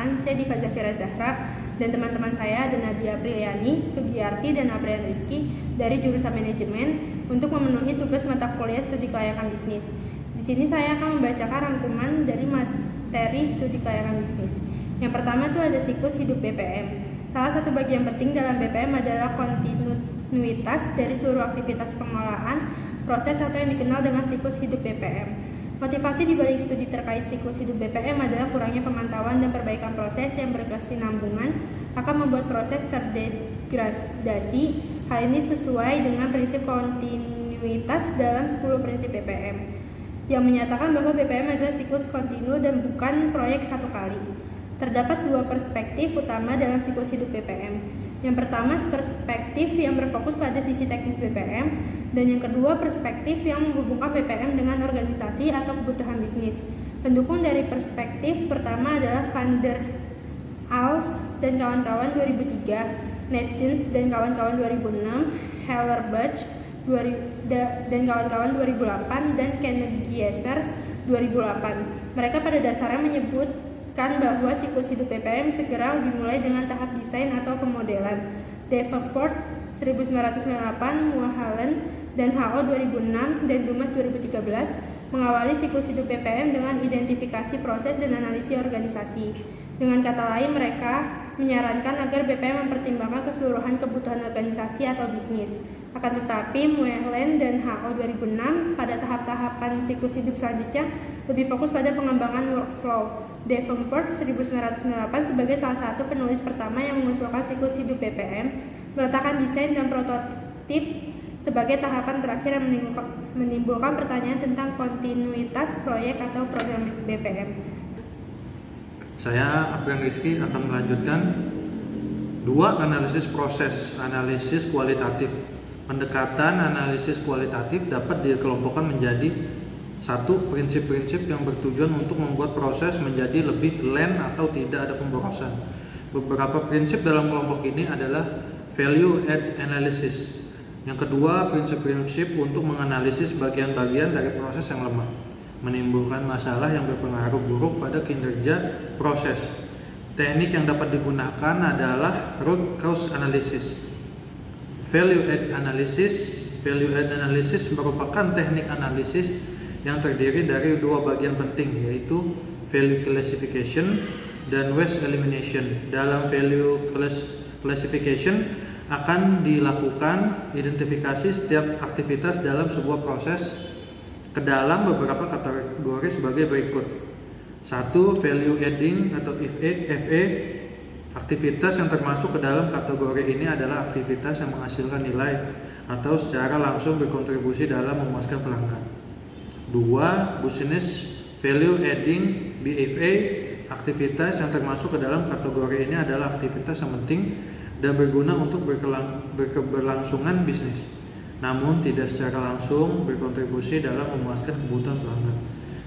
Perkenalkan, saya Diva Zafira Zahra dan teman-teman saya ada Nadia Apriliani, Sugiyarti, dan Aprian Rizky dari jurusan manajemen untuk memenuhi tugas mata kuliah studi kelayakan bisnis. Di sini saya akan membacakan rangkuman dari materi studi kelayakan bisnis. Yang pertama itu ada siklus hidup BPM. Salah satu bagian penting dalam BPM adalah kontinuitas dari seluruh aktivitas pengolahan, proses atau yang dikenal dengan siklus hidup BPM. Motivasi dibalik studi terkait siklus hidup BPM adalah kurangnya pemantauan dan perbaikan proses yang berkesinambungan akan membuat proses terdegradasi. Hal ini sesuai dengan prinsip kontinuitas dalam 10 prinsip BPM yang menyatakan bahwa BPM adalah siklus kontinu dan bukan proyek satu kali. Terdapat dua perspektif utama dalam siklus hidup BPM. Yang pertama, perspektif yang berfokus pada sisi teknis BPM, dan yang kedua, perspektif yang menghubungkan BPM dengan organisasi atau kebutuhan bisnis. Pendukung dari perspektif pertama adalah Van der Aalst dan kawan-kawan 2003, Netjens dan kawan-kawan 2006, Hellerbach dan kawan-kawan 2008, dan Kennedy-Esser 2008. Mereka pada dasarnya menyebutkan bahwa siklus hidup BPM segera dimulai dengan tahap desain atau pemodelan. Davenport 1998, Mulholland dan HO 2006, dan Dumas 2013 mengawali siklus hidup BPM dengan identifikasi proses dan analisis organisasi. Dengan kata lain, mereka menyarankan agar BPM mempertimbangkan keseluruhan kebutuhan organisasi atau bisnis. Akan tetapi, Mulholland dan HO 2006 pada tahap-tahapan siklus hidup selanjutnya lebih fokus pada pengembangan workflow. Davenport 1998 sebagai salah satu penulis pertama yang mengusulkan siklus hidup BPM, meletakkan desain dan prototip sebagai tahapan terakhir yang menimbulkan pertanyaan tentang kontinuitas proyek atau program BPM. Saya Aprian Rizky akan melanjutkan dua analisis proses, analisis kualitatif. Pendekatan analisis kualitatif dapat dikelompokkan menjadi satu, prinsip-prinsip yang bertujuan untuk membuat proses menjadi lebih lean atau tidak ada pemborosan. Beberapa prinsip dalam kelompok ini adalah value add analysis. Yang kedua, prinsip-prinsip untuk menganalisis bagian-bagian dari proses yang lemah, menimbulkan masalah yang berpengaruh buruk pada kinerja proses. Teknik yang dapat digunakan adalah root cause analysis. Value add analysis merupakan teknik analisis yang terdiri dari dua bagian penting, yaitu value classification dan waste elimination. Dalam value classification akan dilakukan identifikasi setiap aktivitas dalam sebuah proses ke dalam beberapa kategori sebagai berikut. 1. Value adding atau FA. Aktivitas yang termasuk ke dalam kategori ini adalah aktivitas yang menghasilkan nilai atau secara langsung berkontribusi dalam memuaskan pelanggan. 2. Business value adding BFA. Aktivitas yang termasuk ke dalam kategori ini adalah aktivitas yang penting dan berguna untuk berkelangsungan bisnis, namun tidak secara langsung berkontribusi dalam memuaskan kebutuhan pelanggan.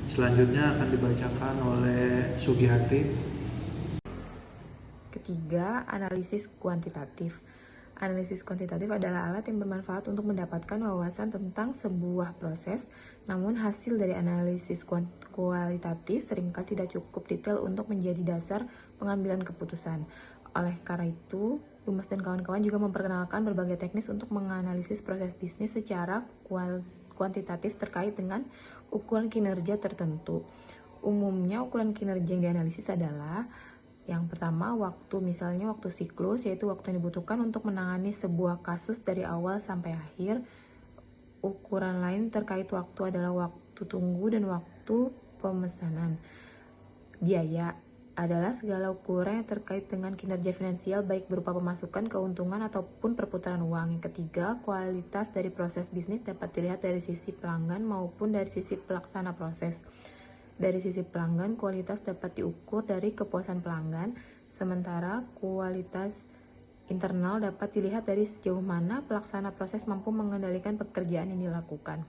Selanjutnya akan dibacakan oleh Sugiyarti. Ketiga, analisis kuantitatif. Analisis kuantitatif adalah alat yang bermanfaat untuk mendapatkan wawasan tentang sebuah proses, namun hasil dari analisis kualitatif seringkali tidak cukup detail untuk menjadi dasar pengambilan keputusan. Oleh karena itu, Dumas dan kawan-kawan juga memperkenalkan berbagai teknis untuk menganalisis proses bisnis secara kuantitatif terkait dengan ukuran kinerja tertentu. Umumnya, ukuran kinerja yang dianalisis adalah yang pertama, waktu, misalnya waktu siklus, yaitu waktu yang dibutuhkan untuk menangani sebuah kasus dari awal sampai akhir. Ukuran lain terkait waktu adalah waktu tunggu dan waktu pemesanan. Biaya adalah segala ukuran yang terkait dengan kinerja finansial, baik berupa pemasukan, keuntungan, ataupun perputaran uang. Yang ketiga, kualitas dari proses bisnis dapat dilihat dari sisi pelanggan maupun dari sisi pelaksana proses. Dari sisi pelanggan, kualitas dapat diukur dari kepuasan pelanggan, sementara kualitas internal dapat dilihat dari sejauh mana pelaksana proses mampu mengendalikan pekerjaan yang dilakukan.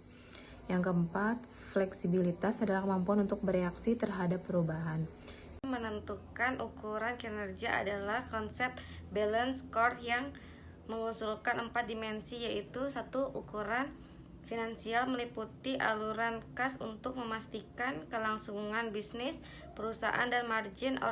Yang keempat, fleksibilitas adalah kemampuan untuk bereaksi terhadap perubahan. Menentukan ukuran kinerja adalah konsep balance score yang mengusulkan 4 dimensi, yaitu 1. Ukuran finansial meliputi aluran kas untuk memastikan kelangsungan bisnis perusahaan dan margin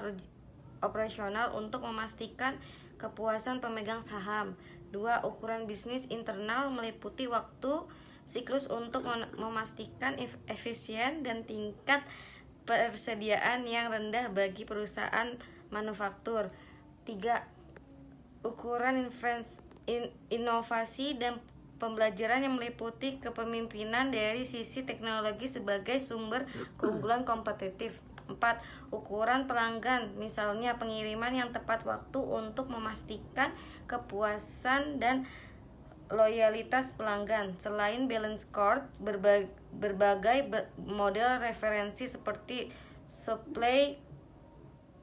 operasional untuk memastikan kepuasan pemegang saham. 2. Ukuran bisnis internal meliputi waktu siklus untuk memastikan efisien dan tingkat persediaan yang rendah bagi perusahaan manufaktur. 3. Ukuran inovasi dan pembelajaran yang meliputi kepemimpinan dari sisi teknologi sebagai sumber keunggulan kompetitif. 4. Ukuran pelanggan, misalnya pengiriman yang tepat waktu untuk memastikan kepuasan dan loyalitas pelanggan. Selain balance score, berbagai model referensi seperti supply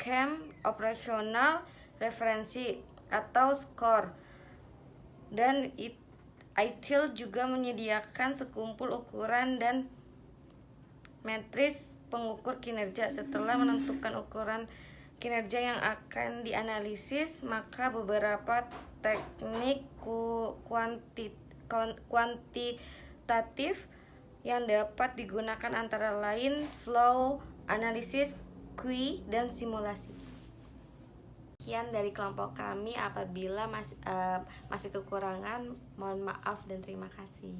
chain operational referensi atau SCORE dan ITIL juga menyediakan sekumpul ukuran dan matris pengukur kinerja. Setelah menentukan ukuran kinerja yang akan dianalisis, maka beberapa teknik kuantitatif yang dapat digunakan antara lain flow analysis, QI, dan simulasi. Sekian dari kelompok kami. Apabila masih kekurangan, mohon maaf dan terima kasih.